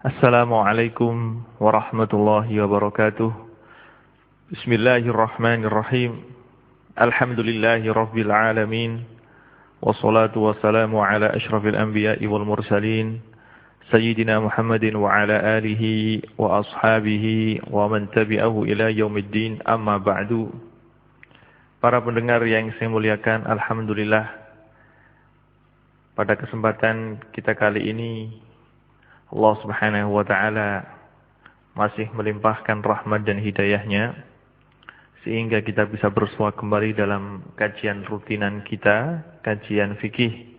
Assalamualaikum warahmatullahi wabarakatuh. Bismillahirrahmanirrahim. Alhamdulillahi rabbil alamin. Wassalatu wassalamu ala ashrafil anbiya'i wal mursalin. Sayyidina Muhammadin wa ala alihi wa ashabihi wa man tabi'ahu ila yaumiddin, amma ba'du. Para pendengar yang saya muliakan, alhamdulillah, pada kesempatan kita kali ini Allah Subhanahu wa ta'ala masih melimpahkan rahmat dan hidayahnya sehingga kita bisa bersua kembali dalam kajian rutinan kita, kajian fikih,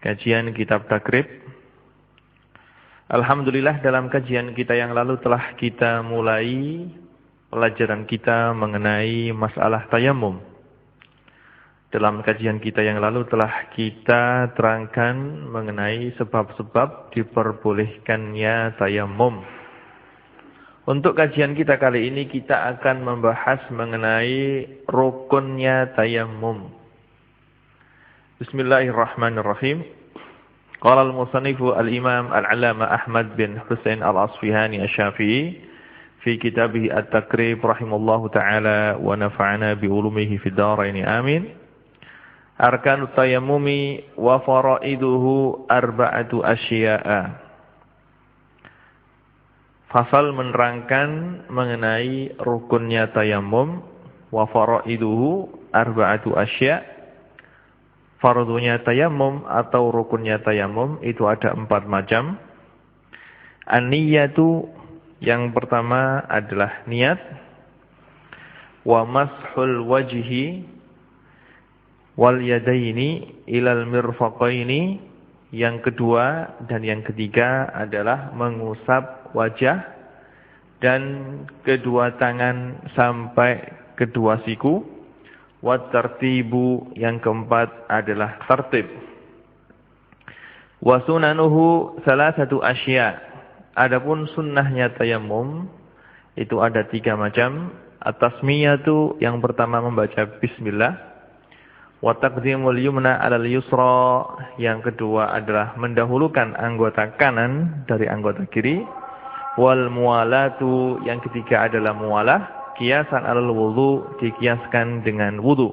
kajian kitab takrib. Alhamdulillah, dalam kajian kita yang lalu telah kita mulai pelajaran kita mengenai masalah tayamum. Dalam kajian kita yang lalu telah kita terangkan mengenai sebab-sebab diperbolehkannya tayamum. Untuk kajian kita kali ini kita akan membahas mengenai rukunnya tayamum. Bismillahirrahmanirrahim. Qala al-musannifu al-imam al-alama Ahmad bin Husain al-Asfihani asy-Syafi'i fi kitabih at-takrib rahimallahu ta'ala wa nafa'ana bi ulumihi fid dharain amin. Arkanut tayammumi wa faraiduhu arba'atu asya'a. Fasal menerangkan mengenai rukunnya tayamum, wa faraiduhu arba'atu asya'. Fardunya tayamum atau rukunnya tayamum itu ada 4 macam. An-niyatu, yang pertama adalah niat. Wa mashul wajhi wal yadaini ilal mirfaqaini, yang kedua dan yang ketiga adalah mengusap wajah dan kedua tangan sampai kedua siku. Wat tartibu, yang keempat adalah tertib. Wa sunanuhu salasatu asya'. Adapun sunnahnya tayamum itu ada 3 macam. At-tasmiyatu, yang pertama membaca bismillah. Wa taqdimul yumna 'alal yusra, yang kedua adalah mendahulukan anggota kanan dari anggota kiri. Wal muwalatu, yang ketiga adalah muwalah, kiasan 'alal wudu, dikiaskan dengan wudu.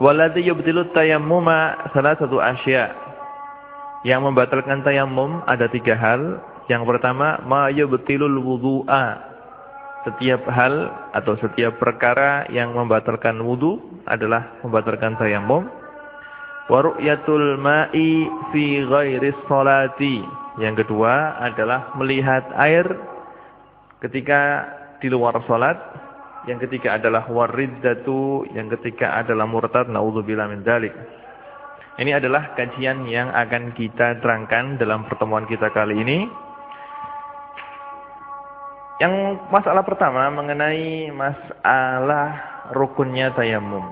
Walladzi yubtilut tayammuma salasatu asya'. Yang membatalkan tayamum ada 3 hal. Yang pertama, ma yubtilul wudu'a. Setiap hal atau setiap perkara yang membatalkan wudu adalah membatalkan tayamum. Wa ru'yatul ma'i fi ghairis sholati. Yang kedua adalah melihat air ketika di luar salat. Yang ketiga adalah wariddatu, yang ketiga adalah murtad, naudzubillah min dzalik. Ini adalah kajian yang akan kita terangkan dalam pertemuan kita kali ini. Yang masalah pertama mengenai masalah rukunnya tayamum.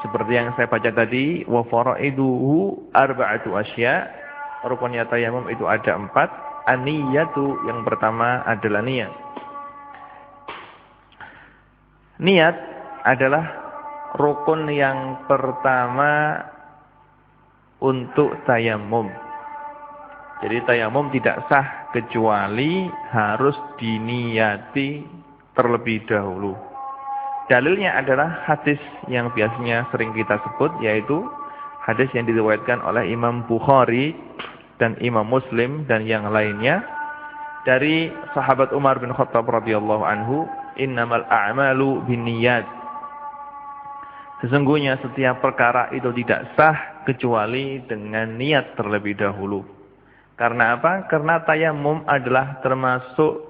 Seperti yang saya baca tadi, wa faraiduhu arba'atu asya'. Rukunnya tayamum itu ada 4. An-niyatu, yang pertama adalah niat. Niat adalah rukun yang pertama untuk tayamum. Jadi tayamum tidak sah kecuali harus diniyati terlebih dahulu. Dalilnya adalah hadis yang biasanya sering kita sebut, yaitu hadis yang diriwayatkan oleh Imam Bukhari dan Imam Muslim dan yang lainnya dari sahabat Umar bin Khattab radhiyallahu anhu, innamal a'malu binniyat. Sesungguhnya setiap perkara itu tidak sah kecuali dengan niat terlebih dahulu. Karena apa? Karena tayamum adalah termasuk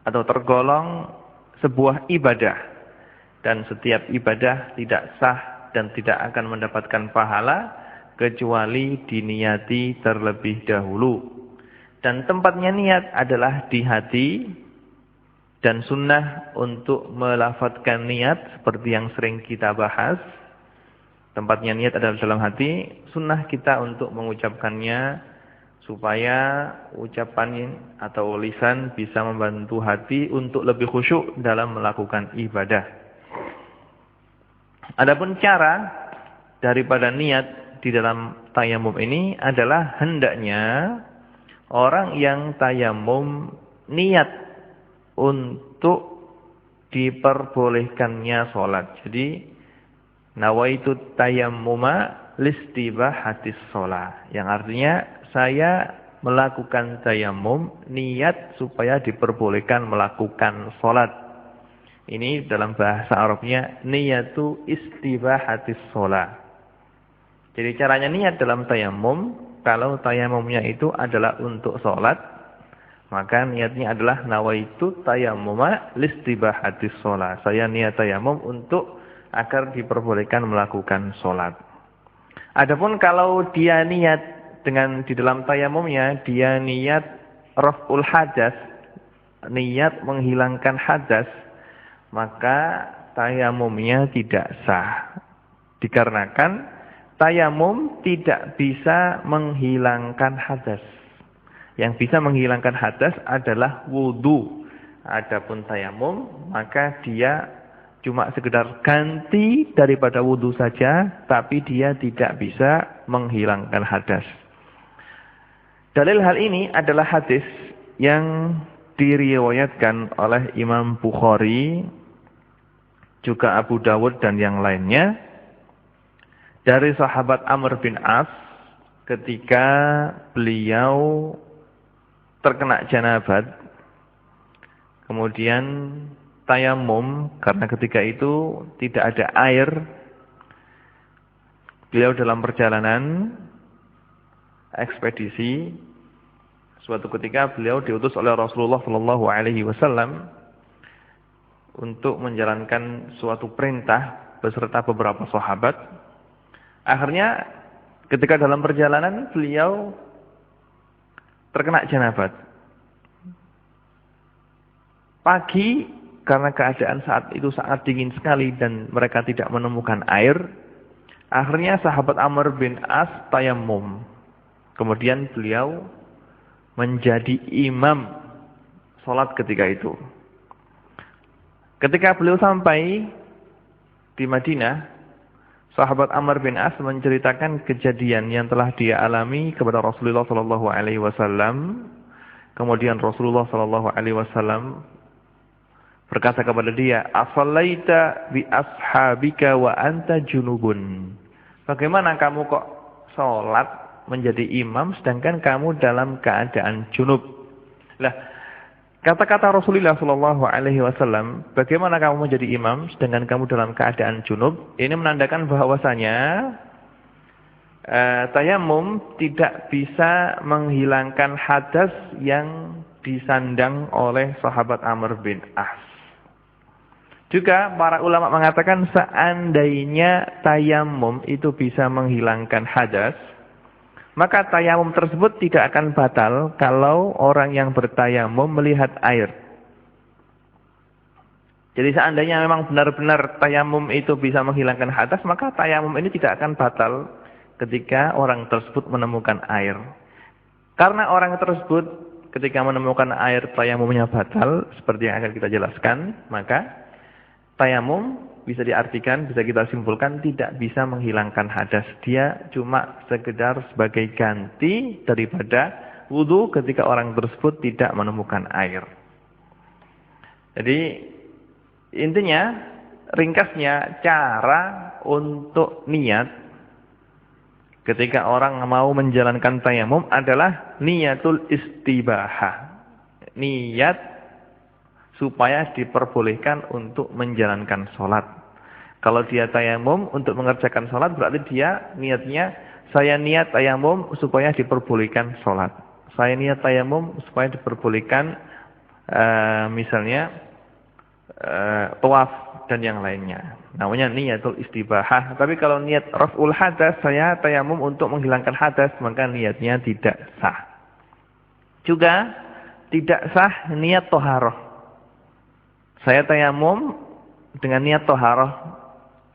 atau tergolong sebuah ibadah. Dan setiap ibadah tidak sah dan tidak akan mendapatkan pahala kecuali diniati terlebih dahulu. Dan tempatnya niat adalah di hati. Dan sunnah untuk melafadzkan niat seperti yang sering kita bahas. Tempatnya niat adalah dalam hati. Sunnah kita untuk mengucapkannya supaya ucapan atau lisan bisa membantu hati untuk lebih khusyuk dalam melakukan ibadah. Adapun cara daripada niat di dalam tayamum ini adalah hendaknya orang yang tayamum niat untuk diperbolehkannya sholat. Jadi nawaitu tayammuma listibahatis sholat. Yang artinya saya melakukan tayamum niat supaya diperbolehkan melakukan sholat. Ini dalam bahasa Arabnya niyatu istibahatis sholat. Jadi caranya niat dalam tayamum, kalau tayamumnya itu adalah untuk sholat, maka niatnya adalah nawaitu tayammuma listibahatis sholat. Saya niat tayamum untuk agar diperbolehkan melakukan sholat. Adapun kalau dia niat dengan di dalam tayamumnya, dia niat raf'ul hadas, niat menghilangkan hadas, maka tayamumnya tidak sah. Dikarenakan tayamum tidak bisa menghilangkan hadas. Yang bisa menghilangkan hadas adalah wudu. Adapun tayamum, maka dia cuma sekedar ganti daripada wudu saja, tapi dia tidak bisa menghilangkan hadas. Dalil hal ini adalah hadis yang diriwayatkan oleh Imam Bukhari, juga Abu Dawud dan yang lainnya, dari sahabat Amr bin As ketika beliau terkena janabat, kemudian tayamum karena ketika itu tidak ada air. Beliau dalam perjalanan ekspedisi, suatu ketika beliau diutus oleh Rasulullah Shallallahu Alaihi Wasallam untuk menjalankan suatu perintah beserta beberapa sahabat. Akhirnya ketika dalam perjalanan beliau terkena janabat. Pagi, karena keadaan saat itu sangat dingin sekali dan mereka tidak menemukan air, akhirnya sahabat Amr bin As tayamum. Kemudian beliau menjadi imam sholat ketika itu. Ketika beliau sampai di Madinah, sahabat Amr bin As menceritakan kejadian yang telah dia alami kepada Rasulullah Shallallahu Alaihi Wasallam. Kemudian Rasulullah Shallallahu Alaihi Wasallam berkata kepada dia, "Asallaita bi ashabika wa anta junubun." Bagaimana kamu kok sholat menjadi imam sedangkan kamu dalam keadaan junub? Lah, kata-kata Rasulullah Shallallahu Alaihi Wasallam, bagaimana kamu menjadi imam sedangkan kamu dalam keadaan junub? Ini menandakan bahwasanya tayamum tidak bisa menghilangkan hadas yang disandang oleh sahabat Amr bin As. Juga para ulama mengatakan seandainya tayamum itu bisa menghilangkan hadas, maka tayamum tersebut tidak akan batal kalau orang yang bertayamum melihat air. Jadi seandainya memang benar-benar tayamum itu bisa menghilangkan hadas, maka tayamum ini tidak akan batal ketika orang tersebut menemukan air. Karena orang tersebut ketika menemukan air tayamumnya batal, seperti yang akan kita jelaskan, maka tayamum bisa diartikan, bisa kita simpulkan tidak bisa menghilangkan hadas. Dia cuma sekedar sebagai ganti daripada wudu ketika orang tersebut tidak menemukan air. Jadi intinya, ringkasnya, cara untuk niat ketika orang mau menjalankan tayamum adalah niatul istibahah. Niat supaya diperbolehkan untuk menjalankan sholat. Kalau dia tayamum untuk mengerjakan sholat, berarti dia niatnya, saya niat tayamum supaya diperbolehkan sholat. Saya niat tayamum supaya diperbolehkan misalnya tawaf dan yang lainnya. Namanya niatul istibahah. Tapi kalau niat raf'ul hadas, saya tayamum untuk menghilangkan hadas, maka niatnya tidak sah. Juga tidak sah niat toharoh. Saya tayamum dengan niat toharoh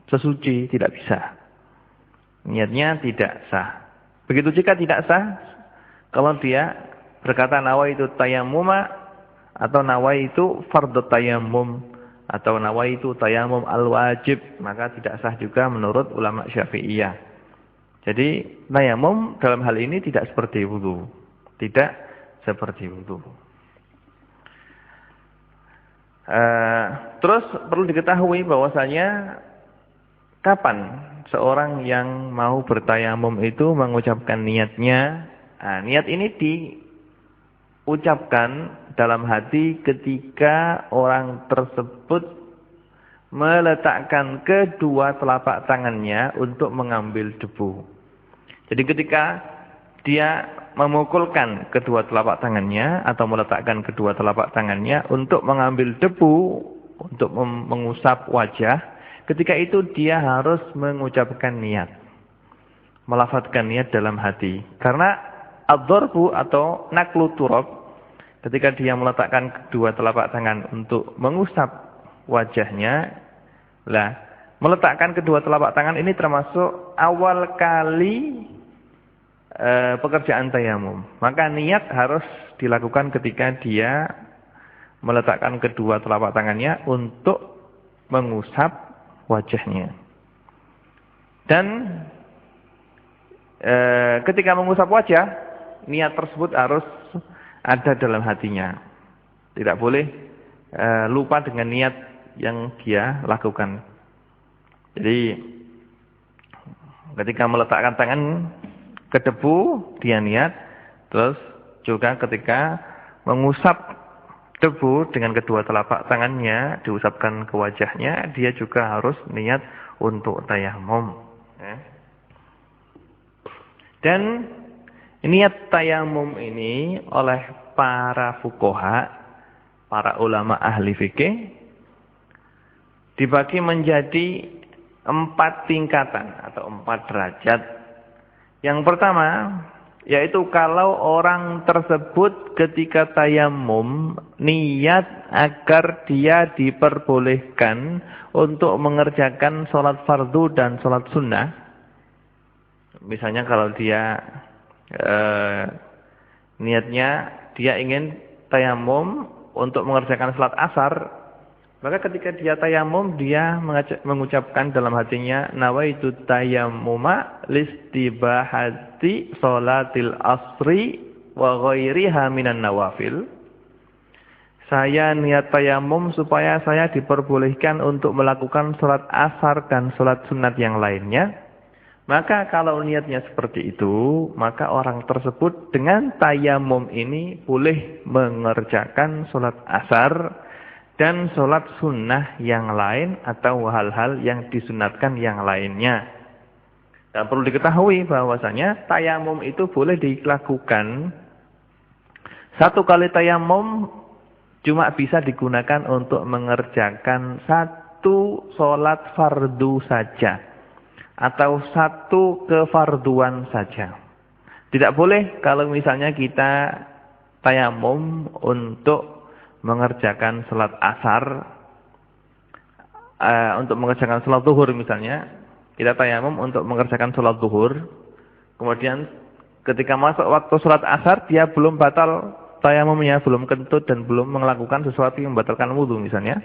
sesuci, tidak bisa. Niatnya tidak sah. Begitu jika tidak sah, kalau dia berkata nawaitu tayammuma, atau nawaitu fardhu tayammum, atau nawaitu tayammum al-wajib, maka tidak sah juga menurut ulama Syafi'iyah. Jadi tayamum dalam hal ini tidak seperti wudu. Tidak seperti wudu. Terus perlu diketahui bahwasanya kapan seorang yang mau bertayamum itu mengucapkan niatnya. Niat ini diucapkan dalam hati ketika orang tersebut meletakkan kedua telapak tangannya untuk mengambil debu. Jadi ketika dia memukulkan kedua telapak tangannya atau meletakkan kedua telapak tangannya untuk mengambil debu, untuk mengusap wajah, ketika itu dia harus mengucapkan niat. Melafadzkan niat dalam hati. Karena ad-darbu atau naklu turab, ketika dia meletakkan kedua telapak tangan untuk mengusap wajahnya, meletakkan kedua telapak tangan ini termasuk awal kali pekerjaan tayamum. Maka niat harus dilakukan ketika dia meletakkan kedua telapak tangannya untuk mengusap wajahnya. Dan ketika mengusap wajah, niat tersebut harus ada dalam hatinya. Tidak boleh lupa dengan niat yang dia lakukan. Jadi ketika meletakkan tangan ke debu, dia niat. Terus juga ketika mengusap debu dengan kedua telapak tangannya, diusapkan ke wajahnya, dia juga harus niat untuk tayamum. Dan niat tayamum ini oleh para fuqaha, para ulama ahli fikih, dibagi menjadi 4 tingkatan atau 4 derajat. Yang pertama, yaitu kalau orang tersebut ketika tayamum niat agar dia diperbolehkan untuk mengerjakan sholat fardu dan sholat sunnah. Misalnya kalau dia niatnya dia ingin tayamum untuk mengerjakan sholat asar, maka ketika dia tayamum, dia mengucapkan dalam hatinya, nawaitu tayammuma listibahati sholatil asri wa ghairiha minan nawafil. Saya niat tayamum supaya saya diperbolehkan untuk melakukan sholat asar dan sholat sunat yang lainnya. Maka kalau niatnya seperti itu, maka orang tersebut dengan tayamum ini boleh mengerjakan sholat asar dan sholat sunnah yang lain atau hal-hal yang disunatkan yang lainnya. Dan perlu diketahui bahwasanya tayamum itu boleh dilakukan. 1 kali tayamum cuma bisa digunakan untuk mengerjakan 1 sholat fardu saja. Atau 1 kefarduan saja. Tidak boleh kalau misalnya kita tayamum untuk mengerjakan salat asar, untuk mengerjakan salat zuhur misalnya, kita tayamum untuk mengerjakan salat zuhur, kemudian ketika masuk waktu salat asar dia belum batal tayamumnya, belum kentut dan belum melakukan sesuatu yang membatalkan wudu misalnya,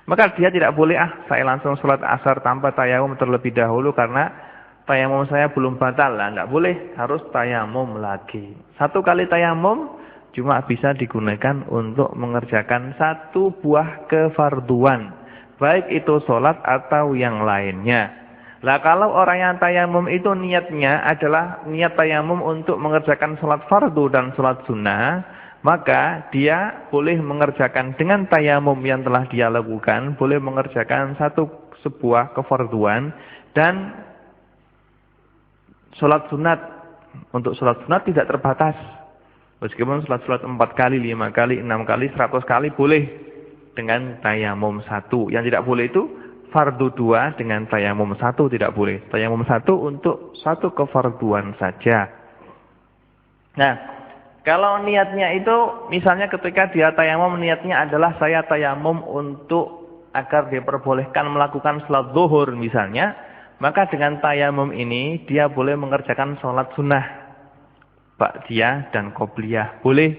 maka dia tidak boleh saya langsung salat asar tanpa tayamum terlebih dahulu karena tayamum saya belum batal. Tidak boleh, harus tayamum lagi. 1 kali tayamum cuma bisa digunakan untuk mengerjakan 1 buah kefarduan. Baik itu sholat atau yang lainnya. Lah kalau orang yang tayamum itu niatnya adalah niat tayamum untuk mengerjakan sholat fardu dan sholat sunnah, maka dia boleh mengerjakan dengan tayamum yang telah dia lakukan, boleh mengerjakan sebuah kefarduan dan sholat sunat. Untuk sholat sunat tidak terbatas. Meskipun sholat 4 kali, 5 kali, 6 kali, 100 kali boleh dengan tayamum 1. Yang tidak boleh itu fardu 2 dengan tayamum 1 tidak boleh. Tayamum 1 untuk 1 kefarduan saja. Nah, kalau niatnya itu misalnya ketika dia tayamum niatnya adalah saya tayamum untuk agar diperbolehkan melakukan sholat zuhur misalnya, maka dengan tayamum ini dia boleh mengerjakan sholat sunnah. Ba'diyah dan qobliyah boleh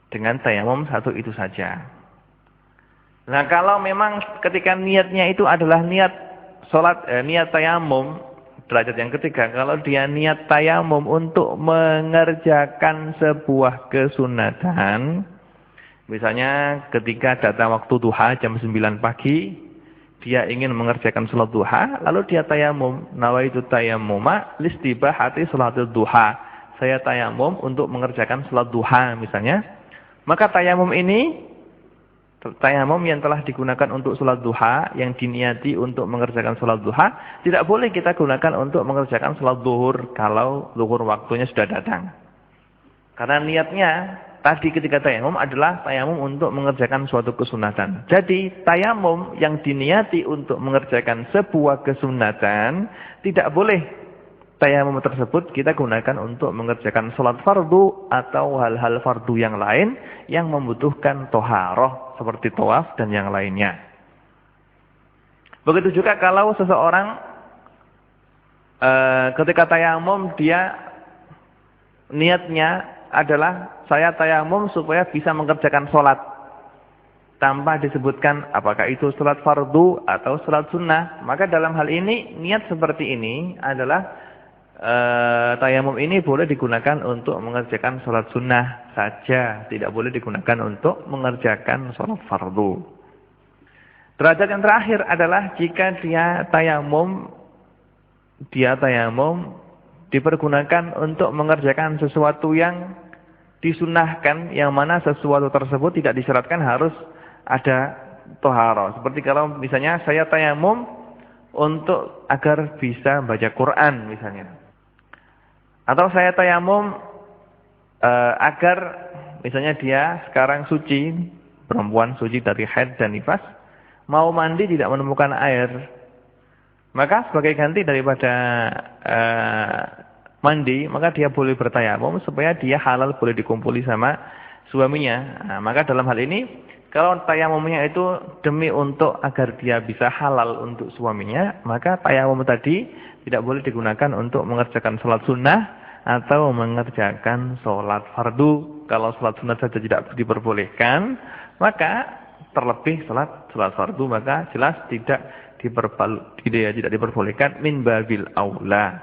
dengan tayamum 1 itu saja. Nah, kalau memang ketika niatnya itu adalah niat salat niat tayamum derajat yang ketiga, kalau dia niat tayamum untuk mengerjakan sebuah kesunatan, misalnya ketika datang waktu duha jam 9 pagi, dia ingin mengerjakan salat duha, lalu dia tayamum, nawaitu tayammuma listibahati salatul duha. Saya tayamum untuk mengerjakan salat duha misalnya. Maka tayamum ini, tayamum yang telah digunakan untuk salat duha, yang diniati untuk mengerjakan salat duha, tidak boleh kita gunakan untuk mengerjakan salat zuhur kalau zuhur waktunya sudah datang. Karena niatnya tadi ketika tayamum adalah tayamum untuk mengerjakan suatu kesunatan. Jadi tayamum yang diniati untuk mengerjakan sebuah kesunatan, tidak boleh tayamum tersebut kita gunakan untuk mengerjakan salat fardu atau hal-hal fardu yang lain yang membutuhkan toharoh seperti tawaf dan yang lainnya. Begitu juga kalau seseorang ketika tayamum dia niatnya adalah saya tayamum supaya bisa mengerjakan sholat tanpa disebutkan apakah itu sholat fardu atau sholat sunnah. Maka dalam hal ini niat seperti ini adalah tayamum ini boleh digunakan untuk mengerjakan sholat sunnah saja, tidak boleh digunakan untuk mengerjakan sholat fardu. Derajat yang terakhir adalah jika dia tayamum dipergunakan untuk mengerjakan sesuatu yang disunnahkan, yang mana sesuatu tersebut tidak disyaratkan harus ada toharoh. Seperti kalau misalnya saya tayamum untuk agar bisa baca Quran misalnya. Atau saya tayamum agar misalnya dia sekarang suci, perempuan suci dari haid dan nifas, mau mandi tidak menemukan air. Maka sebagai ganti daripada mandi, maka dia boleh bertayamum supaya dia halal boleh dikumpuli sama suaminya. Nah, maka dalam hal ini kalau tayamumnya itu demi untuk agar dia bisa halal untuk suaminya, maka tayamum tadi tidak boleh digunakan untuk mengerjakan sholat sunnah atau mengerjakan sholat fardu. Kalau sholat sunnah saja tidak diperbolehkan, maka terlebih sholat fardu maka jelas tidak diperbolehkan min babil aula.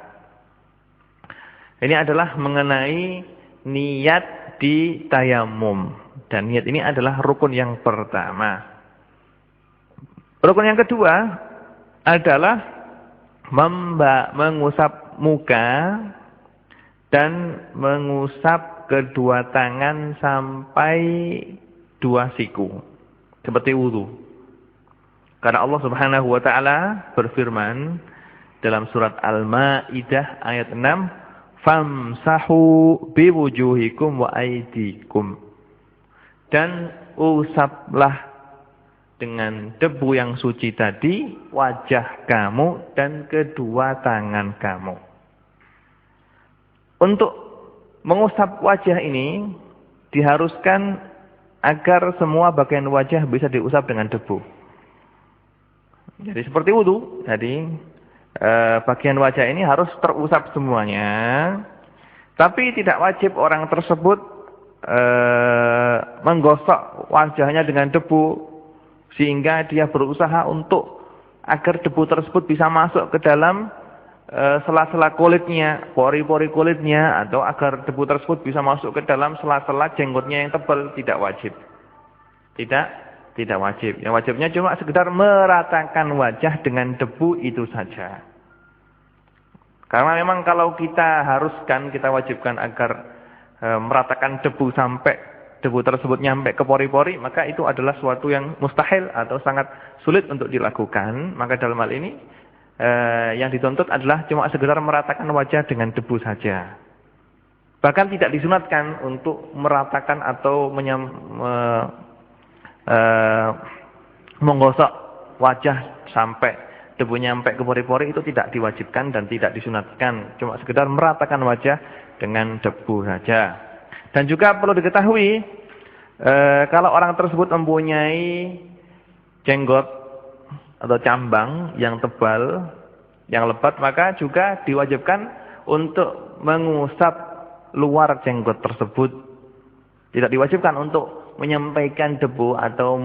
Ini adalah mengenai niat di tayamum. Dan niat ini adalah rukun yang pertama. Rukun yang kedua adalah mengusap muka dan mengusap kedua tangan sampai dua siku. Seperti wudu. Karena Allah Subhanahu wa taala berfirman dalam surat Al-Maidah ayat 6, "Famsahu biwujuhikum wa aydikum." Dan usaplah dengan debu yang suci tadi wajah kamu dan kedua tangan kamu. Untuk mengusap wajah ini diharuskan agar semua bagian wajah bisa diusap dengan debu. Jadi seperti wudu. Jadi bagian wajah ini harus terusap semuanya. Tapi tidak wajib orang tersebut menggosok wajahnya dengan debu sehingga dia berusaha untuk agar debu tersebut bisa masuk ke dalam sela-sela kulitnya, pori-pori kulitnya, atau agar debu tersebut bisa masuk ke dalam sela-sela jenggotnya yang tebal. Tidak wajib. Tidak wajib. Yang wajibnya cuma sekedar meratakan wajah dengan debu itu saja. Karena memang kalau kita wajibkan agar meratakan debu sampai debu tersebut nyampe ke pori-pori, maka itu adalah suatu yang mustahil atau sangat sulit untuk dilakukan. Maka dalam hal ini yang dituntut adalah cuma sekedar meratakan wajah dengan debu saja. Bahkan tidak disunatkan untuk meratakan atau menggosok wajah sampai debu nyampe ke pori-pori, itu tidak diwajibkan dan tidak disunatkan. Cuma sekedar meratakan wajah dengan debu saja. Dan juga perlu diketahui, kalau orang tersebut mempunyai jenggot atau cambang yang tebal, yang lebat, maka juga diwajibkan untuk mengusap luar jenggot tersebut. Tidak diwajibkan untuk menyampaikan debu atau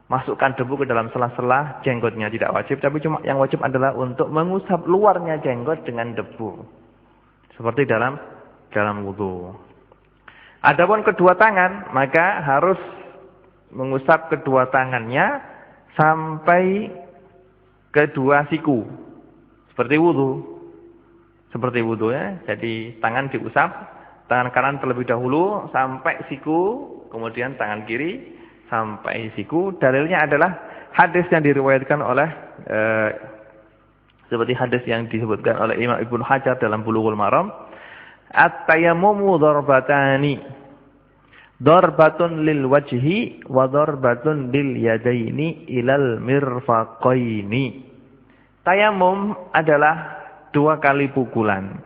masukkan debu ke dalam sela-sela jenggotnya, tidak wajib. Tapi cuma yang wajib adalah untuk mengusap luarnya jenggot dengan debu. Seperti dalam wudu. Adapun kedua tangan, maka harus mengusap kedua tangannya sampai kedua siku. Seperti wudu ya. Jadi tangan diusap, tangan kanan terlebih dahulu sampai siku, kemudian tangan kiri sampai siku. Dalilnya adalah hadis yang diriwayatkan oleh seperti hadis yang disebutkan oleh Imam Ibnu Hajar dalam Bulughul Maram, at-tayammumu darbatani, darbatun lil wajhi wa darbatun lil yadaini ilal mirfaqaini. Tayammum adalah 2 kali pukulan.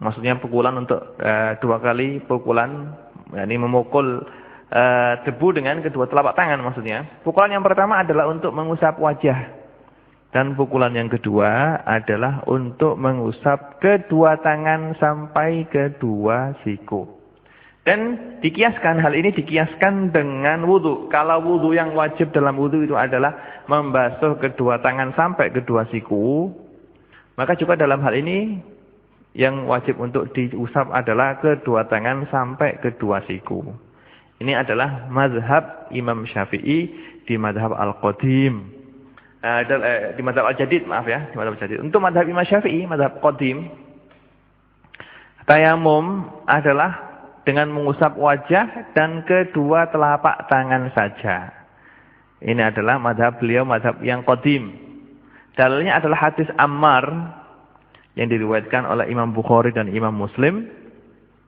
Maksudnya pukulan untuk 2 kali pukulan, yakni memukul debu dengan kedua telapak tangan maksudnya. Pukulan yang pertama adalah untuk mengusap wajah. Dan pukulan yang kedua adalah untuk mengusap kedua tangan sampai kedua siku. Dan hal ini dikiaskan dengan wudu. Kalau wudu yang wajib dalam wudu itu adalah membasuh kedua tangan sampai kedua siku, maka juga dalam hal ini yang wajib untuk diusap adalah kedua tangan sampai kedua siku. Ini adalah mazhab Imam Syafi'i di mazhab Al-Qadim. Di mazhab Al-Jadid, maaf ya, di mazhab Al-Jadid. Untuk mazhab Imam Syafi'i, mazhab Qadim, tayamum adalah dengan mengusap wajah dan kedua telapak tangan saja. Ini adalah mazhab beliau, mazhab yang Qadim. Dalilnya adalah hadis Ammar yang diriwayatkan oleh Imam Bukhari dan Imam Muslim.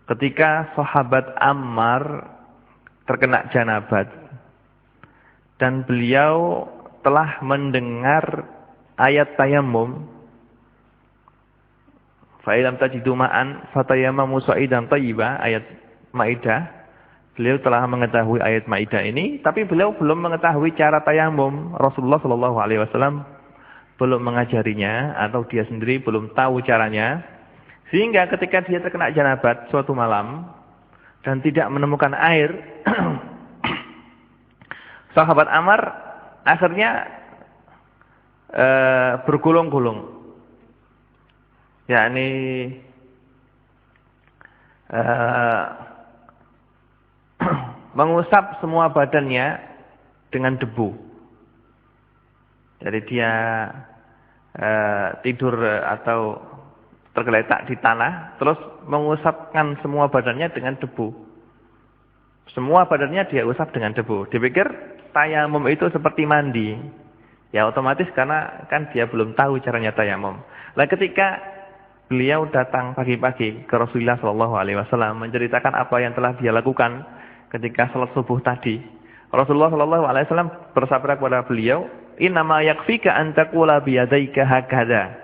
Ketika sahabat Ammar terkena janabat dan beliau telah mendengar ayat tayammum, fa ilam tajidu ma'an fatayammamu sa'idan thayyiban, ayat Maidah. Beliau telah mengetahui ayat Maidah ini, tapi beliau belum mengetahui cara tayammum. Rasulullah sallallahu alaihi wasallam belum mengajarinya atau dia sendiri belum tahu caranya. Sehingga ketika dia terkena janabat suatu malam dan tidak menemukan air, sahabat Ammar akhirnya bergulung-gulung, yakni mengusap semua badannya dengan debu. Jadi dia tidur atau tergeletak di tanah, terus mengusapkan semua badannya dengan debu. Semua badannya dia usap dengan debu. Dipikir tayamum itu seperti mandi. Ya otomatis karena kan dia belum tahu caranya tayamum. Nah ketika beliau datang pagi-pagi ke Rasulullah SAW menceritakan apa yang telah dia lakukan ketika salat subuh tadi, Rasulullah SAW bersabda kepada beliau, "Innama yakfika an taqula bi yadayka hakadha."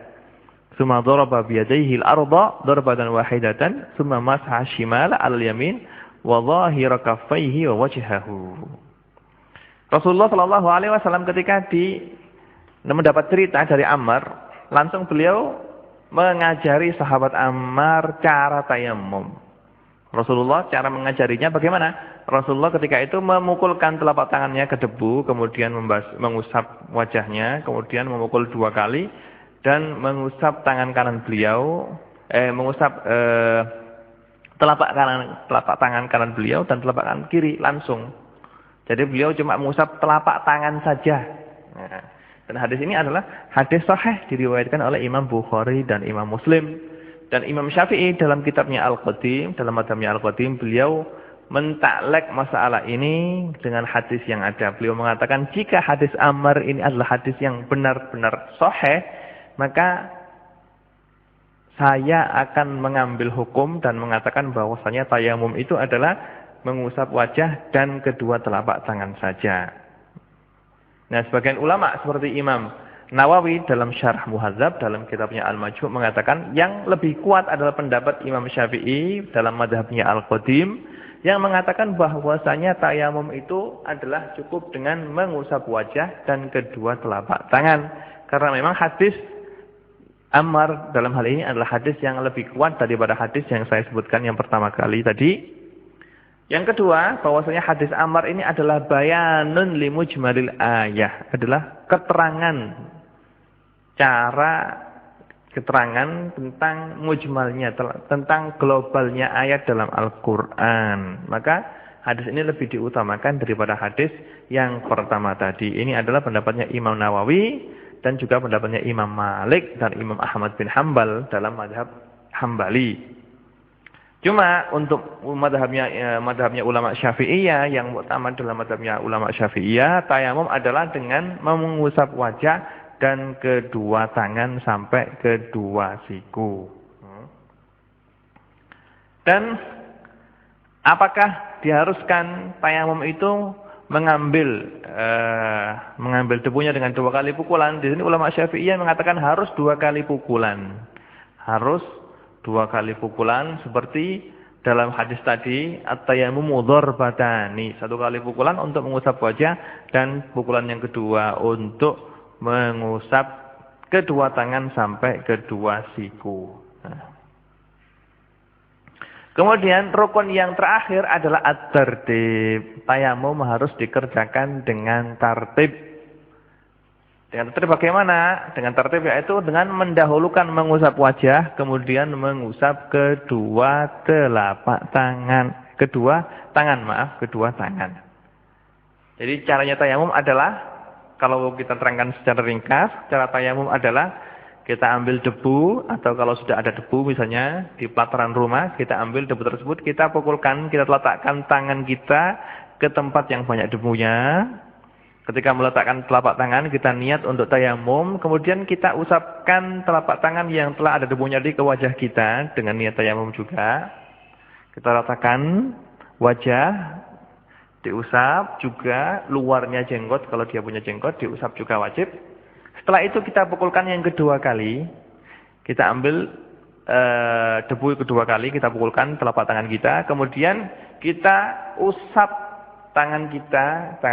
Tsumma daraba bi yadayhi al-ardha darbatan wahidatan, tsumma masha shimala al-yamin wa dhahira kaffayhi wa wajhahu. Rasulullah SAW ketika mendapat cerita dari Ammar, langsung beliau mengajari sahabat Ammar cara tayammum. Rasulullah cara mengajarinya bagaimana? Rasulullah ketika itu memukulkan telapak tangannya ke debu, kemudian mengusap wajahnya, kemudian memukul 2 kali dan mengusap tangan kanan beliau, mengusap telapak tangan kanan beliau dan telapak kanan kiri langsung. Jadi beliau cuma mengusap telapak tangan saja. Nah, dan hadis ini adalah hadis sahih diriwayatkan oleh Imam Bukhari dan Imam Muslim. Dan Imam Syafi'i dalam kitabnya Al-Qadim, dalam madhabnya Al-Qadim, beliau mentaklek masalah ini dengan hadis yang ada. Beliau mengatakan jika hadis Ammar ini adalah hadis yang benar-benar sahih, maka saya akan mengambil hukum dan mengatakan bahwasanya tayamum itu adalah mengusap wajah dan kedua telapak tangan saja. Nah, sebagian ulama seperti Imam Nawawi dalam Syarah Muhadzab dalam kitabnya Al-Majmu' mengatakan yang lebih kuat adalah pendapat Imam Syafi'i dalam madhabnya Al-Qadim yang mengatakan bahwasanya tayamum itu adalah cukup dengan mengusap wajah dan kedua telapak tangan. Karena memang hadis Ammar dalam hal ini adalah hadis yang lebih kuat daripada hadis yang saya sebutkan yang pertama kali tadi. Yang kedua, bahwasanya hadis Ammar ini adalah bayanun limujmalil ayah, adalah keterangan tentang mujmalnya, tentang globalnya ayat dalam Al-Qur'an. Maka hadis ini lebih diutamakan daripada hadis yang pertama tadi. Ini adalah pendapatnya Imam Nawawi dan juga pendapatnya Imam Malik dan Imam Ahmad bin Hambal dalam mazhab Hambali. Cuma untuk madhabnya ulama Syafi'iyah, yang utama dalam madhabnya ulama Syafi'iyah, tayamum adalah dengan mengusap wajah dan kedua tangan sampai kedua siku. Dan apakah diharuskan tayamum itu mengambil debunya dengan 2 kali pukulan? Di sini ulama Syafi'iyah mengatakan harus 2 kali pukulan. Harus 2 kali pukulan seperti dalam hadis tadi, at-tayammumu dzarbatani. 1 kali pukulan untuk mengusap wajah dan pukulan yang kedua untuk mengusap kedua tangan sampai kedua siku. Nah. Kemudian rukun yang terakhir adalah at-tartib. Tayamum harus dikerjakan dengan tartib. Dengan tertib bagaimana? Dengan tertib yaitu dengan mendahulukan mengusap wajah, kemudian mengusap kedua tangan. Kedua tangan. Jadi caranya tayamum adalah, kalau kita terangkan secara ringkas, cara tayamum adalah kita ambil debu, atau kalau sudah ada debu misalnya di pelataran rumah, kita ambil debu tersebut, kita pukulkan, kita letakkan tangan kita ke tempat yang banyak debunya. Ketika meletakkan telapak tangan, kita niat untuk tayamum. Kemudian kita usapkan telapak tangan yang telah ada debunya di ke wajah kita dengan niat tayamum juga. Kita ratakan wajah, diusap juga luarnya jenggot. Kalau dia punya jenggot, diusap juga wajib. Setelah itu kita pukulkan yang kedua kali. Kita ambil debu kedua kali, kita pukulkan telapak tangan kita. Kemudian kita usap tangan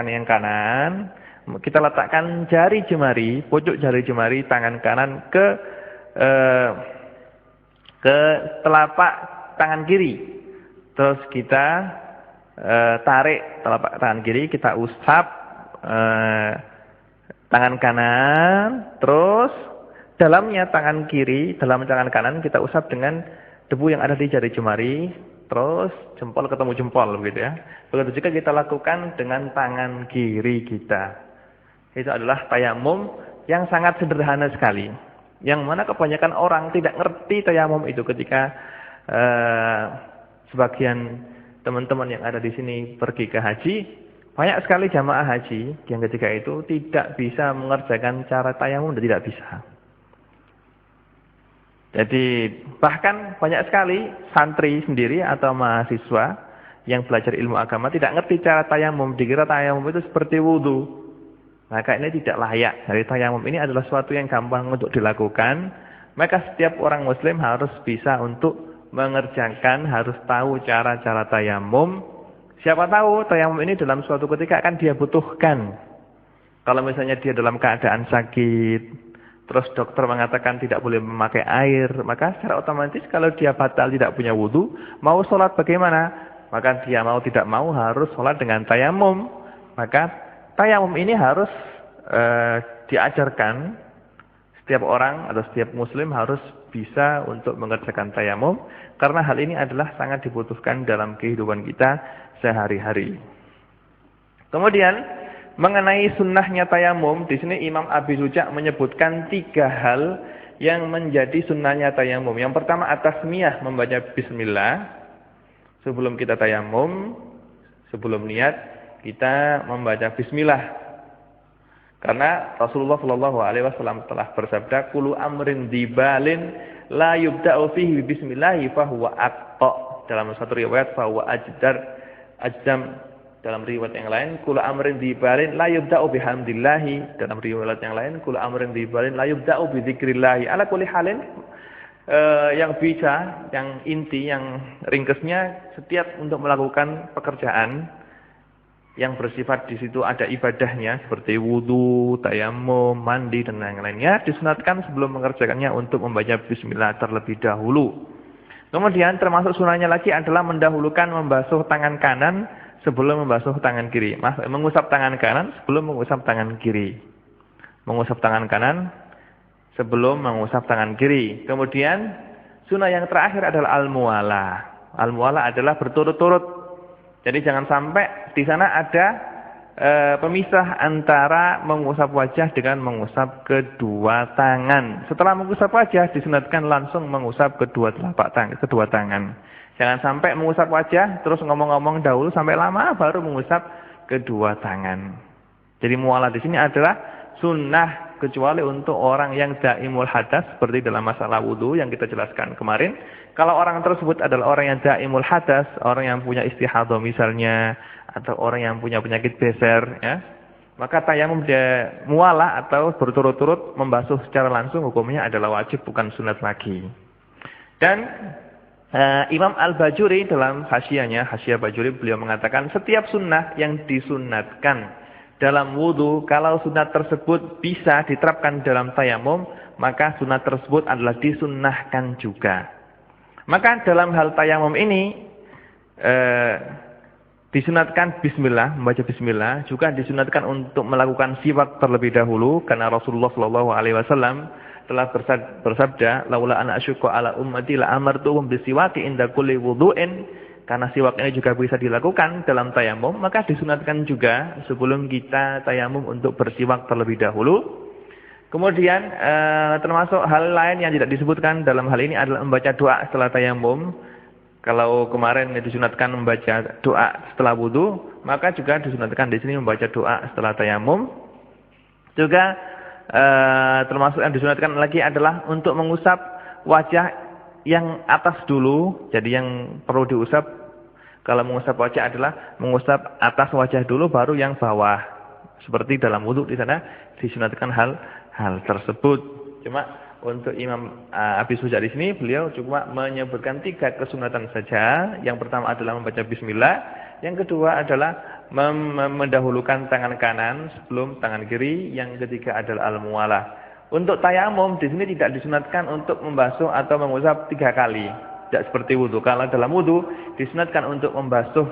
yang kanan, kita letakkan jari jemari, pojok jari jemari tangan kanan ke telapak tangan kiri. Terus kita tarik telapak tangan kiri, kita usap tangan kanan, terus dalam tangan kanan kita usap dengan debu yang ada di jari jemari. Terus jempol ketemu jempol begitu ya. Begitu juga kita lakukan dengan tangan kiri kita. Itu adalah tayamum yang sangat sederhana sekali. Yang mana kebanyakan orang tidak ngerti tayamum itu ketika sebagian teman-teman yang ada di sini pergi ke haji. Banyak sekali jamaah haji yang ketika itu tidak bisa mengerjakan cara tayamum dan tidak bisa. Jadi bahkan banyak sekali santri sendiri atau mahasiswa yang belajar ilmu agama tidak ngerti cara tayamum, dikira tayamum itu seperti wudu. Maka ini tidak layak. Jadi tayamum ini adalah suatu yang gampang untuk dilakukan. Maka setiap orang muslim harus bisa untuk mengerjakan, harus tahu cara-cara tayamum. Siapa tahu tayamum ini dalam suatu ketika akan dia butuhkan. Kalau misalnya dia dalam keadaan sakit, terus dokter mengatakan tidak boleh memakai air, maka secara otomatis kalau dia batal tidak punya wudu, mau sholat bagaimana? Maka dia mau tidak mau harus sholat dengan tayamum. Maka tayamum ini harus diajarkan. Setiap orang atau setiap muslim harus bisa untuk mengerjakan tayamum. Karena hal ini adalah sangat dibutuhkan dalam kehidupan kita sehari-hari. Kemudian mengenai sunnahnya tayamum, di sini Imam Abi Suja menyebutkan 3 hal yang menjadi sunnahnya tayamum. Yang pertama at-tasmiyah, membaca bismillah. Sebelum kita tayamum, sebelum niat, kita membaca bismillah. Karena Rasulullah SAW telah bersabda, "Kullu amrin dibalin la yubda'u fihi bismillah fa huwa aqta." Dalam satu riwayat fa huwa ajdam. Dalam riwayat yang lain, kula amrin dibalin la yubda'u bihamdillahi. Dalam riwayat yang lain, kula amrin dibalin la yubda'u bidzikrillah. Ala kulli halin, yang bisa, yang inti, yang ringkesnya, setiap untuk melakukan pekerjaan yang bersifat di situ ada ibadahnya seperti wudu, tayamum, mandi dan lain-lainnya, disunatkan sebelum mengerjakannya untuk membaca bismillah terlebih dahulu. Kemudian termasuk sunahnya lagi adalah mendahulukan membasuh tangan kanan sebelum membasuh tangan kiri. Mengusap tangan kanan sebelum mengusap tangan kiri. Mengusap tangan kanan sebelum mengusap tangan kiri. Kemudian sunah yang terakhir adalah al-muwalah. Al-muwalah adalah berturut-turut. Jadi jangan sampai di sana ada pemisah antara mengusap wajah dengan mengusap kedua tangan. Setelah mengusap wajah disunatkan langsung mengusap kedua tangan. Jangan sampai mengusap wajah terus ngomong-ngomong dahulu sampai lama baru mengusap kedua tangan. Jadi muwalah di sini adalah sunnah kecuali untuk orang yang daimul hadas seperti dalam masalah wudu yang kita jelaskan kemarin. Kalau orang tersebut adalah orang yang daimul hadas, orang yang punya istihadah misalnya, atau orang yang punya penyakit beser, ya, maka tayamum dia muwalah atau berturut-turut membasuh secara langsung hukumnya adalah wajib bukan sunat lagi. Dan Imam Al-Bajuri dalam Hasyiah Bajuri beliau mengatakan setiap sunnah yang disunatkan dalam wudu, kalau sunat tersebut bisa diterapkan dalam tayamum, maka sunat tersebut adalah disunnahkan juga. Maka dalam hal tayamum ini disunatkan bismillah, membaca bismillah, juga disunatkan untuk melakukan siwak terlebih dahulu karena Rasulullah sallallahu alaihi wasallam telah bersabda, "Laula ana asyqa ala ummati la amartuhum bisiwaki inda kulli wudu'in." Karena siwak ini juga bisa dilakukan dalam tayamum, maka disunatkan juga sebelum kita tayamum untuk bersiwak terlebih dahulu. Kemudian termasuk hal lain yang tidak disebutkan dalam hal ini adalah membaca doa setelah tayamum. Kalau kemarin disunatkan membaca doa setelah wudu, maka juga disunatkan di sini membaca doa setelah tayamum. Juga termasuk yang disunatkan lagi adalah untuk mengusap wajah yang atas dulu. Jadi yang perlu diusap kalau mengusap wajah adalah mengusap atas wajah dulu baru yang bawah. Seperti dalam wudu di sana disunatkan hal tersebut. Cuma untuk Imam Abi Suja di sini beliau cuma menyebutkan 3 kesunatan saja. Yang pertama adalah membaca bismillah, yang kedua adalah mendahulukan tangan kanan sebelum tangan kiri, yang ketiga adalah al-muwalah. Untuk tayamum di sini tidak disunatkan untuk membasuh atau mengusap 3 kali. Tidak seperti wudu. Kalau dalam wudu disunatkan untuk membasuh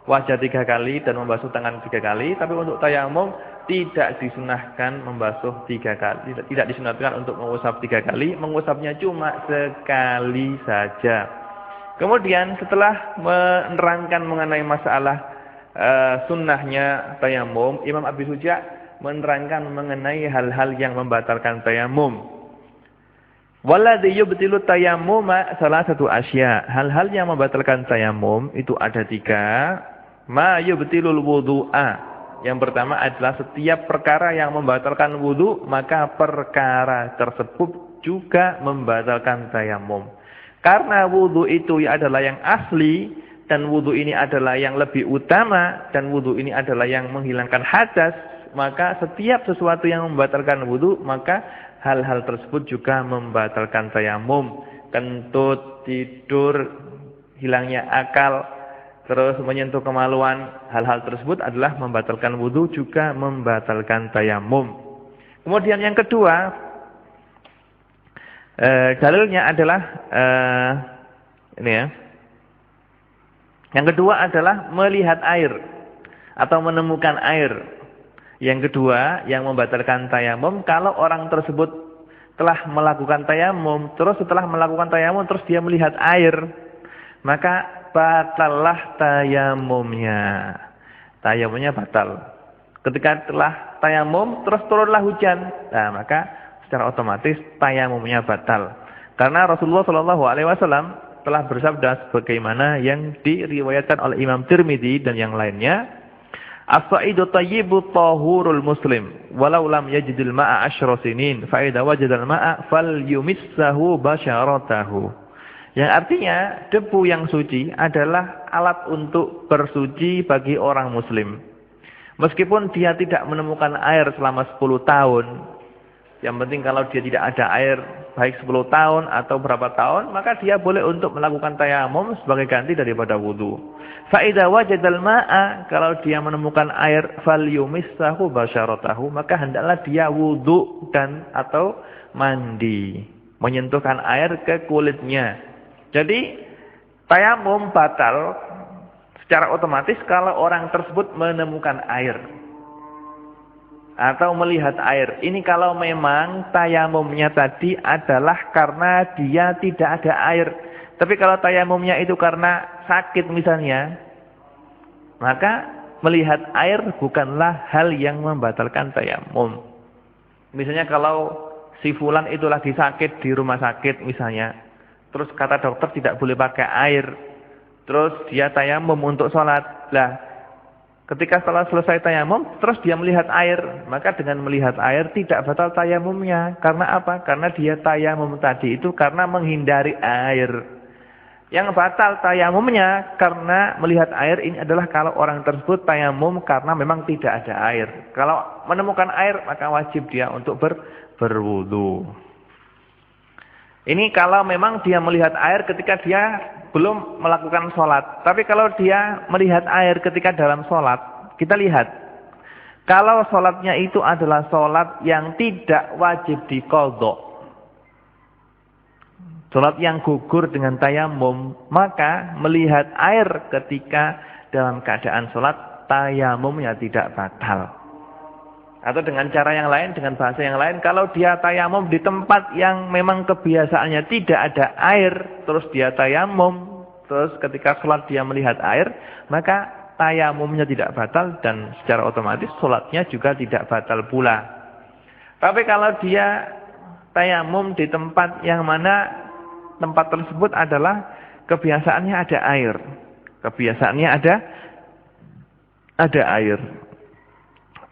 wajah 3 kali dan membasuh tangan 3 kali. Tapi untuk tayamum tidak disunahkan membasuh 3 kali. Tidak disunatkan untuk mengusap 3 kali. Mengusapnya cuma sekali saja. Kemudian setelah menerangkan mengenai masalah sunnahnya tayamum, Imam Abi Suja menerangkan mengenai hal-hal yang membatalkan tayamum. Walladhi yubtilu tayammuma salah satu asya. Hal-hal yang membatalkan tayamum itu ada 3. Ma yubtilul wudu'a. Yang pertama adalah setiap perkara yang membatalkan wudu, maka perkara tersebut juga membatalkan tayamum. Karena wudu itu adalah yang asli, dan wudu ini adalah yang lebih utama, dan wudu ini adalah yang menghilangkan hadas, maka setiap sesuatu yang membatalkan wudu, maka hal-hal tersebut juga membatalkan tayamum. Kentut, tidur, hilangnya akal, terus menyentuh kemaluan, hal-hal tersebut adalah membatalkan wudu juga membatalkan tayamum. Kemudian yang kedua, dalilnya adalah ini ya. Yang kedua adalah melihat air atau menemukan air. Yang kedua yang membatalkan tayamum, kalau orang tersebut telah melakukan tayamum, terus setelah melakukan tayamum terus dia melihat air, maka batallah tayamumnya. Tayamumnya batal. Ketika telah tayamum terus turunlah hujan, nah maka secara otomatis tayamumnya batal. Karena Rasulullah SAW telah bersabda sebagaimana yang diriwayatkan oleh Imam Tirmidzi dan yang lainnya, as-sa'idu thayyibu tahurul muslim walau lam yajidil ma'a 10 sinin fa idza wajadal ma'a falyumissahu basyaratahu. Yang artinya debu yang suci adalah alat untuk bersuci bagi orang muslim. Meskipun dia tidak menemukan air selama 10 tahun, yang penting kalau dia tidak ada air baik 10 tahun atau berapa tahun, maka dia boleh untuk melakukan tayamum sebagai ganti daripada wudu. Fa idza wajadal ma'a, kalau dia menemukan air, falyumissahu basyaratahu, maka hendaklah dia wudu dan atau mandi, menyentuhkan air ke kulitnya. Jadi tayamum batal secara otomatis kalau orang tersebut menemukan air atau melihat air. Ini kalau memang tayamumnya tadi adalah karena dia tidak ada air. Tapi kalau tayamumnya itu karena sakit misalnya, maka melihat air bukanlah hal yang membatalkan tayamum. Misalnya kalau si fulan itu lagi sakit di rumah sakit misalnya, terus kata dokter tidak boleh pakai air, terus dia tayamum untuk sholat. Lah, ketika setelah selesai tayamum, terus dia melihat air, maka dengan melihat air tidak batal tayamumnya. Karena apa? Karena dia tayamum tadi itu karena menghindari air. Yang batal tayamumnya karena melihat air ini adalah kalau orang tersebut tayamum karena memang tidak ada air. Kalau menemukan air maka wajib dia untuk berwudu. Ini kalau memang dia melihat air ketika dia belum melakukan sholat. Tapi kalau dia melihat air ketika dalam sholat, kita lihat. Kalau sholatnya itu adalah sholat yang tidak wajib diqadha, sholat yang gugur dengan tayamum, maka melihat air ketika dalam keadaan sholat, tayamumnya tidak batal. Atau dengan cara yang lain, dengan bahasa yang lain, kalau dia tayamum di tempat yang memang kebiasaannya tidak ada air, terus dia tayamum, terus ketika sholat dia melihat air, maka tayamumnya tidak batal dan secara otomatis sholatnya juga tidak batal pula. Tapi kalau dia tayamum di tempat yang mana tempat tersebut adalah kebiasaannya ada air. Kebiasaannya ada air.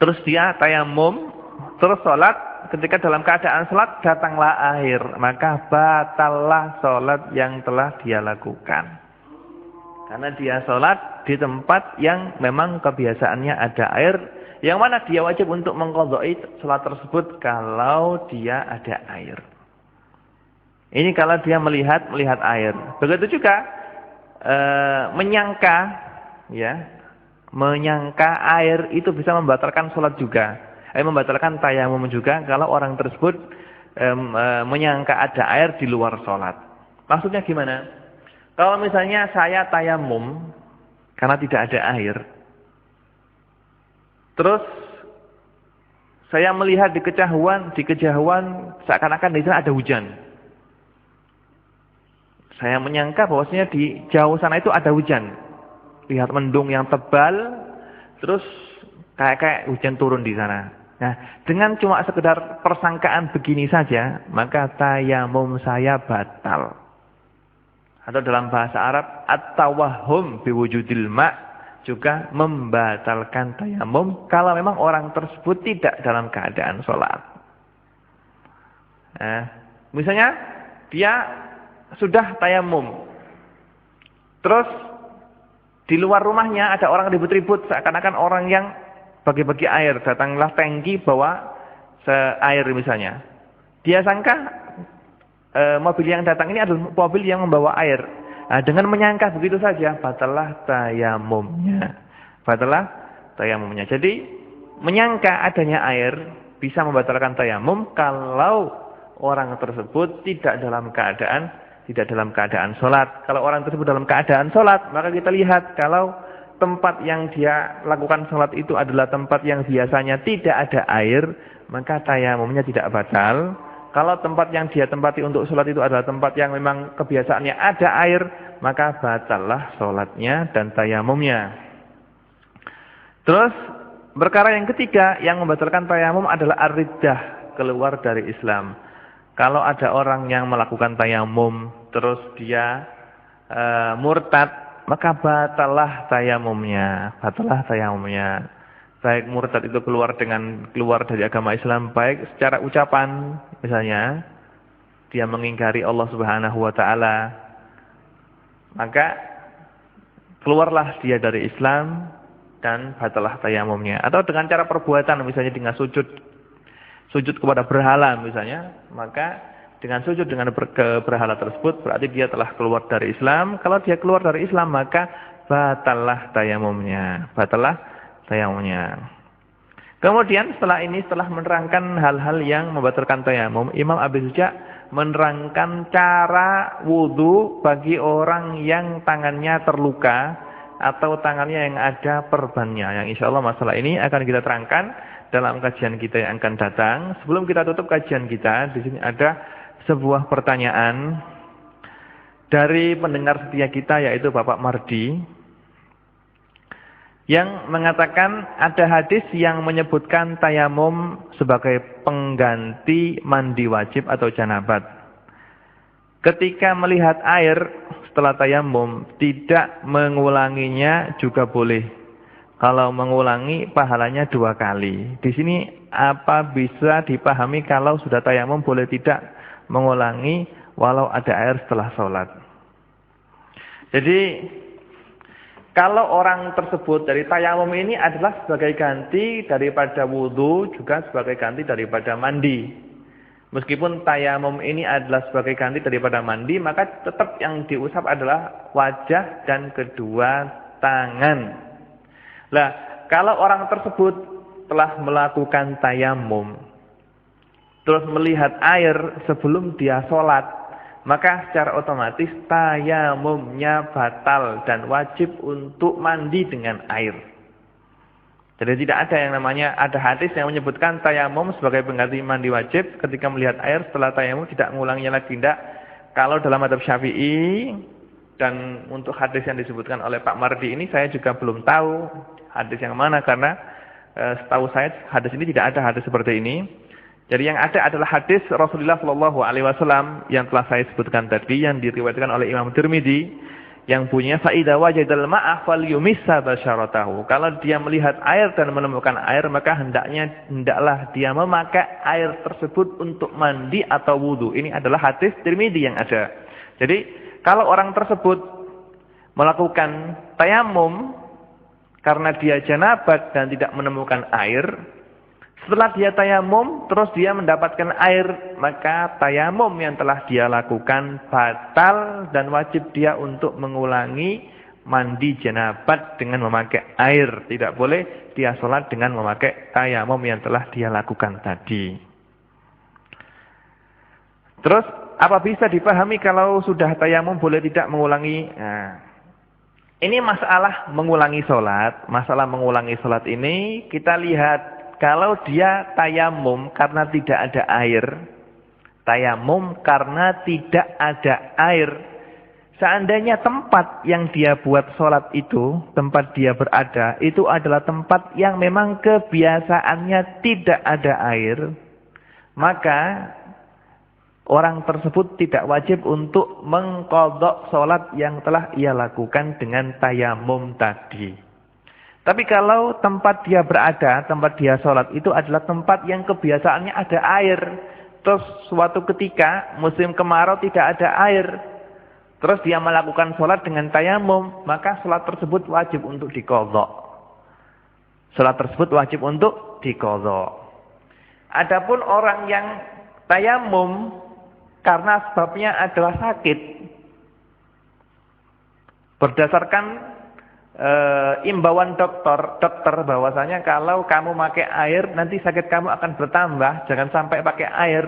Terus dia tayamum, terus sholat, ketika dalam keadaan sholat datanglah air. Maka batallah sholat yang telah dia lakukan. Karena dia sholat di tempat yang memang kebiasaannya ada air. Yang mana dia wajib untuk mengqadha'i sholat tersebut kalau dia ada air. Ini kalau dia melihat air. Begitu juga menyangka air itu bisa membatalkan sholat juga. Membatalkan tayamum juga kalau orang tersebut menyangka ada air di luar sholat. Maksudnya gimana? Kalau misalnya saya tayamum karena tidak ada air, terus saya melihat di kejauhan seakan-akan di sana ada hujan. Saya menyangka bahwasanya di jauh sana itu ada hujan. Lihat mendung yang tebal, terus kayak hujan turun di sana. Nah, dengan cuma sekedar persangkaan begini saja, maka tayamum saya batal. Atau dalam bahasa Arab, at-tawahhum biwujudil ma' juga membatalkan tayamum kalau memang orang tersebut tidak dalam keadaan sholat. Nah, misalnya dia sudah tayamum, terus di luar rumahnya ada orang ribut-ribut, seakan-akan orang yang bagi-bagi air, datanglah tangki bawa air misalnya. Dia sangka mobil yang datang ini adalah mobil yang membawa air. Nah, dengan menyangka begitu saja, batallah tayamumnya. Jadi menyangka adanya air bisa membatalkan tayamum kalau orang tersebut tidak dalam keadaan sholat. Kalau orang tersebut dalam keadaan sholat, maka kita lihat kalau tempat yang dia lakukan sholat itu adalah tempat yang biasanya tidak ada air, maka tayamumnya tidak batal. Kalau tempat yang dia tempati untuk sholat itu adalah tempat yang memang kebiasaannya ada air, maka batallah sholatnya dan tayamumnya. Terus perkara yang ketiga yang membatalkan tayamum adalah ar-riddah, keluar dari Islam. Kalau ada orang yang melakukan tayamum terus dia murtad, maka batallah tayamumnya. Baik murtad itu keluar dari agama Islam, baik secara ucapan, misalnya dia mengingkari Allah Subhanahu wa taala, maka keluarlah dia dari Islam dan batallah tayamumnya. Atau dengan cara perbuatan, misalnya dengan sujud kepada berhala misalnya, maka dengan sujud dengan ke berhala tersebut berarti dia telah keluar dari Islam. Kalau dia keluar dari Islam, maka batallah tayamumnya. Kemudian setelah menerangkan hal-hal yang membatalkan tayamum, Imam Abi Suja menerangkan cara wudu bagi orang yang tangannya terluka atau tangannya yang ada perbannya. Yang insya Allah masalah ini akan kita terangkan dalam kajian kita yang akan datang. Sebelum kita tutup kajian kita, di sini ada sebuah pertanyaan dari pendengar setia kita, yaitu Bapak Mardi, yang mengatakan ada hadis yang menyebutkan tayamum sebagai pengganti mandi wajib atau janabat. Ketika melihat air setelah tayamum, tidak mengulanginya juga boleh. Kalau mengulangi pahalanya 2 kali. Di sini apa bisa dipahami kalau sudah tayamum boleh tidak mengulangi walau ada air setelah sholat? Jadi kalau orang tersebut dari tayamum ini adalah sebagai ganti daripada wudhu, juga sebagai ganti daripada mandi. Meskipun tayamum ini adalah sebagai ganti daripada mandi, maka tetap yang diusap adalah wajah dan kedua tangan. Nah, kalau orang tersebut telah melakukan tayamum, terus melihat air sebelum dia sholat, maka secara otomatis tayamumnya batal dan wajib untuk mandi dengan air. Jadi tidak ada yang namanya, ada hadis yang menyebutkan tayamum sebagai pengganti mandi wajib ketika melihat air setelah tayamum tidak mengulanginya lagi, tidak. Kalau dalam mazhab Syafi'i, dan untuk hadis yang disebutkan oleh Pak Mardi ini saya juga belum tahu hadis yang mana, karena setahu saya hadis ini tidak ada hadis seperti ini. Jadi yang ada adalah hadis Rasulullah SAW yang telah saya sebutkan tadi, yang diriwayatkan oleh Imam Tirmidzi, yang bunyinya fa'idza wajadal ma'a falyumissa basyaratahu. Kalau dia melihat air dan menemukan air, maka hendaklah dia memakai air tersebut untuk mandi atau wudu. Ini adalah hadis Tirmidzi yang ada. Jadi kalau orang tersebut melakukan tayamum karena dia janabat dan tidak menemukan air, setelah dia tayamum, terus dia mendapatkan air, maka tayamum yang telah dia lakukan batal dan wajib dia untuk mengulangi mandi janabat dengan memakai air. Tidak boleh dia sholat dengan memakai tayamum yang telah dia lakukan tadi. Terus, apa bisa dipahami kalau sudah tayamum boleh tidak mengulangi? Nah, ini masalah mengulangi sholat. Masalah mengulangi sholat ini kita lihat. Kalau dia tayamum karena tidak ada air, tayamum karena tidak ada air, seandainya tempat yang dia buat sholat itu, tempat dia berada, itu adalah tempat yang memang kebiasaannya tidak ada air, maka orang tersebut tidak wajib untuk mengqadha sholat yang telah ia lakukan dengan tayamum tadi. Tapi kalau tempat dia berada, tempat dia sholat itu adalah tempat yang kebiasaannya ada air. Terus suatu ketika musim kemarau tidak ada air, terus dia melakukan sholat dengan tayamum, maka sholat tersebut wajib untuk diqadha. Sholat tersebut wajib untuk diqadha. Adapun orang yang tayamum karena sebabnya adalah sakit, berdasarkan imbauan dokter bahwasanya kalau kamu pakai air nanti sakit kamu akan bertambah, jangan sampai pakai air,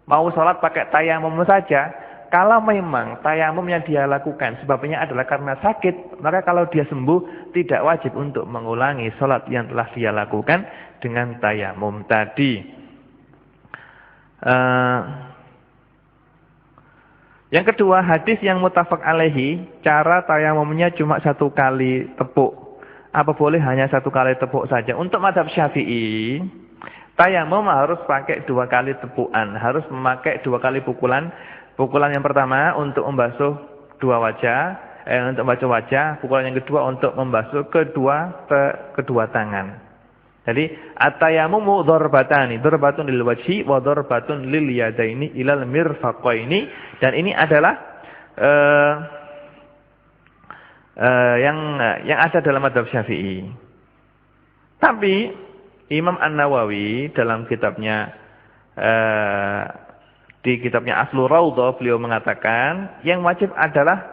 mau sholat pakai tayamum saja. Kalau memang tayamum yang dia lakukan sebabnya adalah karena sakit, maka kalau dia sembuh tidak wajib untuk mengulangi sholat yang telah dia lakukan dengan tayamum tadi. Yang kedua, hadis yang muttafaq alaihi, cara tayamumnya cuma 1 kali tepuk. Apa boleh hanya 1 kali tepuk saja? Untuk mazhab Syafi'i, tayamum harus pakai 2 kali tepukan, harus memakai 2 kali pukulan. Pukulan yang pertama untuk membasuh untuk membasuh wajah, pukulan yang kedua untuk membasuh kedua tangan. Jadi at-tayammumu dzarbatani, dzarbatun lil wajhi wa dzarbatun lil yadaini ilal mirfaqaini, dan ini adalah yang ada dalam mazhab Syafi'i. Tapi Imam An-Nawawi dalam kitabnya di kitabnya Aslur Raudhah beliau mengatakan yang wajib adalah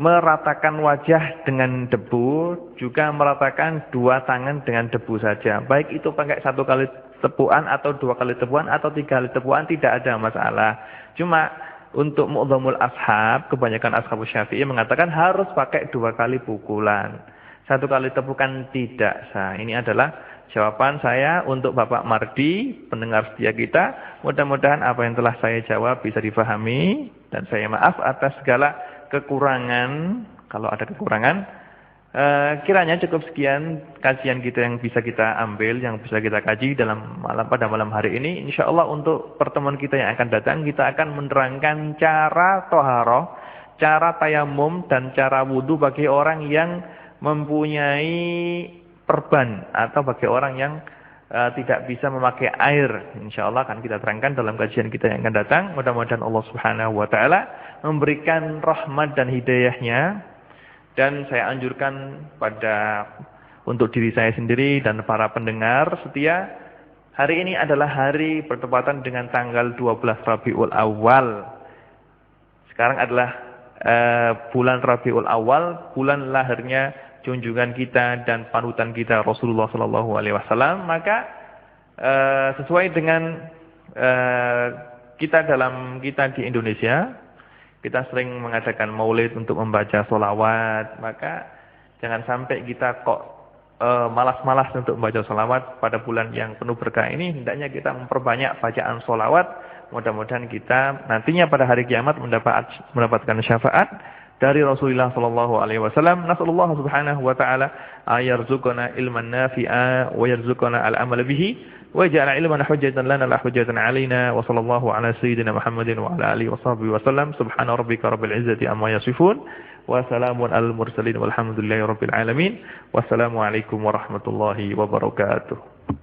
meratakan wajah dengan debu, juga meratakan dua tangan dengan debu saja. Baik itu pakai 1 kali tepuan atau 2 kali tepuan atau 3 kali tepuan, tidak ada masalah. Cuma untuk mu'dhamul ashab, kebanyakan ashab Syafi'i mengatakan harus pakai 2 kali pukulan. 1 kali tepukan tidak sah. Ini adalah jawaban saya untuk Bapak Mardi, pendengar setia kita. Mudah-mudahan apa yang telah saya jawab bisa difahami. Dan saya maaf atas segala kekurangan. Kalau ada kekurangan, kiranya cukup sekian kajian kita yang bisa kita ambil, yang bisa kita kaji pada malam hari ini. InsyaAllah untuk pertemuan kita yang akan datang, kita akan menerangkan cara toharoh, cara tayamum, dan cara wudhu bagi orang yang mempunyai perban atau bagi orang yang tidak bisa memakai air. InsyaAllah akan kita terangkan dalam kajian kita yang akan datang. Mudah-mudahan Allah Subhanahu wa Ta'ala memberikan rahmat dan hidayahnya. Dan saya anjurkan untuk diri saya sendiri dan para pendengar setia, hari ini adalah hari bertepatan dengan tanggal 12 Rabiul Awal. Sekarang adalah bulan Rabiul Awal, bulan lahirnya junjungan kita dan panutan kita Rasulullah sallallahu alaihi wasallam. Maka sesuai dengan kita di Indonesia, kita sering mengadakan maulid untuk membaca sholawat. Maka jangan sampai kita kok malas-malas untuk membaca sholawat pada bulan yang penuh berkah ini. Hendaknya kita memperbanyak bacaan sholawat. Mudah-mudahan kita nantinya pada hari kiamat mendapatkan syafaat dari Rasulullah sallallahu alaihi wasallam. Nasallallahu subhanahu wa ta'ala ayarzuqana ilman nafi'a wa yarzuqana al-amal bihi wa ja'ala ilmana hujjatan lana la hujjatan 'alaina wa sallallahu ala sayyidina Muhammadin wa ala alihi washabbihi wasallam. Subhana rabbika rabbil izzati amma yasifun wa salamun alal mursalin walhamdulillahi rabbil alamin. Wassalamu alaikum warahmatullahi wabarakatuh.